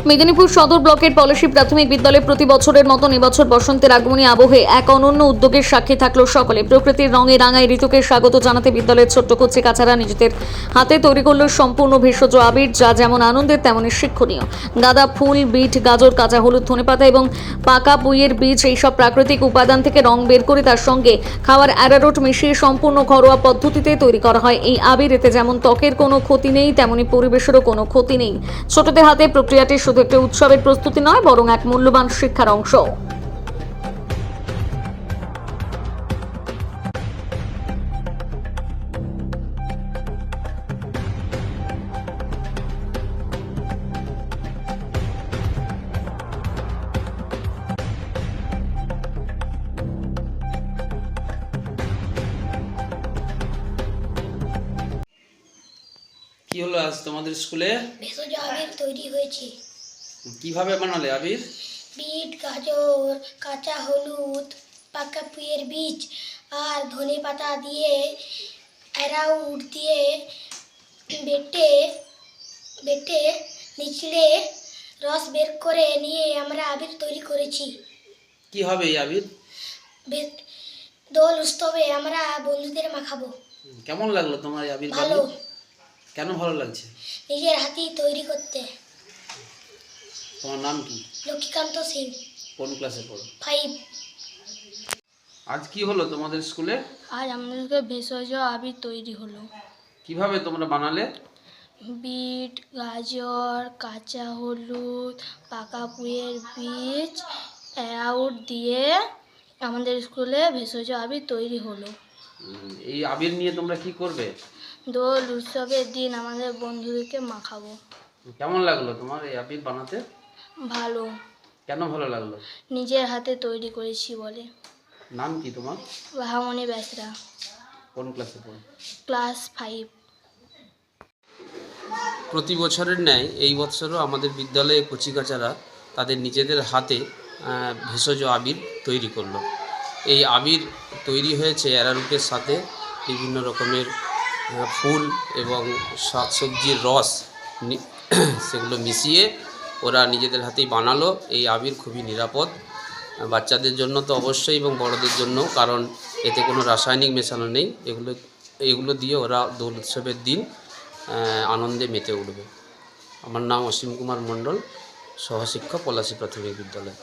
মেদিনীপুর সদর ব্লকের পলাশী প্রাথমিক বিদ্যালয়ে প্রতি বছরের মতন এবছর বসন্তের আগমনী আবহে এক অনন্য উদ্যোগের সাক্ষী থাকলো সকলে। প্রকৃতির রঙে রাঙায় ঋতুকে স্বাগত জানাতে বিদ্যালয়ের ছোট্ট কচি কাচারা নিজেদের হাতে তৈরি করলো সম্পূর্ণ ভেষজ আবির, যা যেমন আনন্দের তেমনই শিক্ষণীয়। গাঁদা ফুল, বিট, গাজর, কাঁচা হলুদ, ধনেপাতা এবং পাকা পুইয়ের বীজ, এইসব প্রাকৃতিক উপাদান থেকে রং বের করে তার সঙ্গে খাওয়ার অ্যারারুট মিশিয়ে সম্পূর্ণ ঘরোয়া পদ্ধতিতে তৈরি করা হয় এই আবির। এতে যেমন ত্বকের কোনো ক্ষতি নেই, তেমনি পরিবেশেরও কোনো ক্ষতি নেই। ছোটদের হাতে প্রক্রিয়াটি শুধু একটা উৎসবের প্রস্তুতি নয়, বরং এক মূল্যবান শিক্ষার অংশ। কি হলো আজ তোমাদের স্কুলে? ভেষজ আবির তৈরি হয়েছে। কিভাবে বানালে আবির? বিট, গাজর, কাঁচা হলুদ, পাকা পুইয়ের বীজ আর ধনেপাতা দিয়ে অ্যারারুট দিয়ে বেটে বেটে নিচড়ে রস বের করে নিয়ে আমরা আবির তৈরি করেছি। কি হবে এই আবির? দোল উৎসবে আমরা বন্ধুদের মাখাবো। কেমন লাগলো তোমার এই আবির? ভালো। কেন ভালো লাগছে? নিজের হাতেই তৈরি করতে। তোমার নাম কি? লক্ষ্মীকান্ত সিং। কোন ক্লাসে পড়ো? 5। আজ কি হলো তোমাদের স্কুলে? আজ আমাদেরকে ভেষজ আবির তৈরি হলো। কিভাবে তোমরা বানালে? বিট, গাজর, কাঁচা হলুদ, পাকা পুইয়ের বীজ, অ্যারারুট দিয়ে আমাদের স্কুলে ভেষজ আবির তৈরি হলো। এই আবির নিয়ে তোমরা কি করবে? দোল উৎসবের দিন আমাদের বন্ধুদেরকে মাখাবো। কেমন লাগলো তোমার এই আবির বানাতে? ভালো। কেন ভালো লাগলো? নিজের হাতে তৈরি করেছি বলে। নাম কি তোমার? ভামনি বেসরা। কোন ক্লাসে পড়ো? ক্লাস 5। প্রতি বছরের ন্যায় এই বছরও আমাদের বিদ্যালয়ে কচিকাচারা তাদের নিজেদের হাতে ভেষজ আবির তৈরি করলো। এই আবির তৈরি হয়েছে অ্যারারুটের সাথে বিভিন্ন রকমের ফুল এবং শাকসবজির রস সেগুলো মিশিয়ে ওরা নিজেদের হাতেই বানালো। এই আবির খুবই নিরাপদ বাচ্চাদের জন্য তো অবশ্যই, এবং বড়দের জন্য, কারণ এতে কোনো রাসায়নিক মেশানো নেই। এগুলো দিয়ে ওরা দোল উৎসবের দিন আনন্দে মেতে উঠবে। আমার নাম অসীম কুমার মণ্ডল, সহশিক্ষক পলাশী প্রাথমিক বিদ্যালয়।